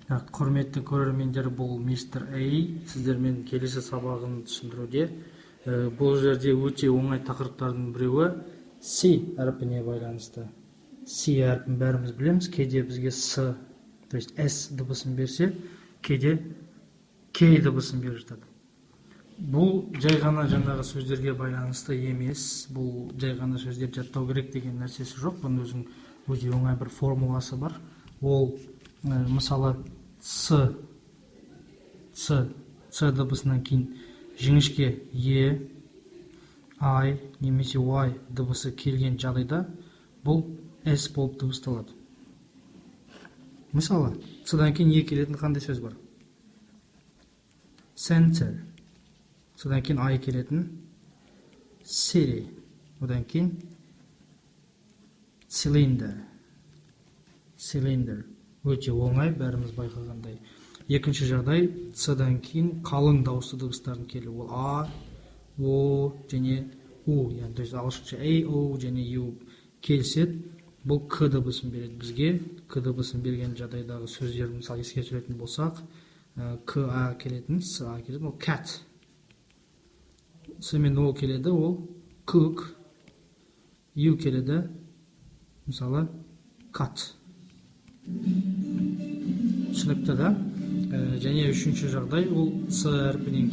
Құрметті көрермендер, бұл Mr.A сіздермен келесі сабағын түсіндіруде. Бұл жерде өте оңай тақырыптардың біреуі C әрпіне байланысты. C әрпін бәріміз білеміз, кейде бізге S, то есть S дыбысын берсе, кейде K дыбысын беріп жатады. Бұл жай ғана жаңағы сөздерге байланысты емес, бұл жай ғана сөздер жаттау керек деген нәрсесі жоқ. Бұның өте оңай бір формуласы бар. Ол мысалы C дыбысынан кейін жіңішке E, I немесе Y дыбысы келген жағдайда бұл S болып дыбысталады. Мысалы, C-дан кейін E келетін қандай сөз бар? Center. C-дан кейін I келетін city. Одан кейін cylinder. Өте оңай, бәріміз байқағандай. Екінші жағдай, C-дан кейін қалың дауысты дыбыстардың келуі. Ол A, O және U. Yani, то есть ағылшынша A, O және U келсет, бұл K дыбысын береді бізге. K дыбысын берген жағдайдағы сөздер, мысалы еске түсіретін болсақ, K-A келетін, C-A келетін, ол cat. C-мен O келеді, ол cook. U келеді, мысалы cut. Түсінікті да? Және үшінші жағдай, ол C әрпінен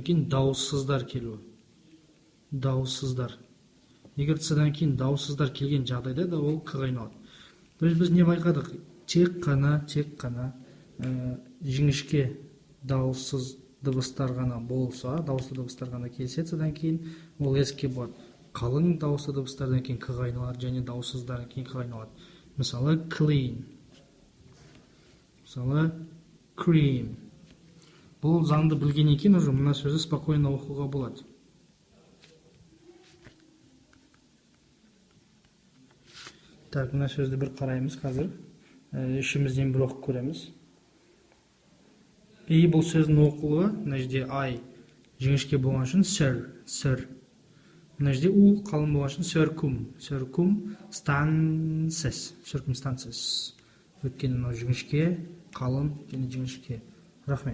кейін дауыссыздар келуі. Дауыссыздар. Егер C-дан кейін дауыссыздар келген жағдайда да ол K-ға айналады. То есть біз не байқадық? Тек қана жіңішке дауыссыз дыбыстар ғана болса, дауысты дыбыстар ғана келсе, C-дан кейін ол S-ке болады. Қалың дауысты дыбыстардан кейін K-ға айналады, және дауыссыздардан кейін K-ға айналады. Мысалы, clean. Мысалы, cream. Бұл заңды білгеннен кейін уже мына сөзді спокойно оқуға болады. Так, мына сөзді бір қараймыз қазір. Үшімізден бір оқып көреміз. И бұл сөздің оқылуы, мына жерде I жіңішке болған үшін sir. Мына жерде U қалың болған үшін circumstances. Өйткені жіңішке, қалың және жіңішке. Рахмет.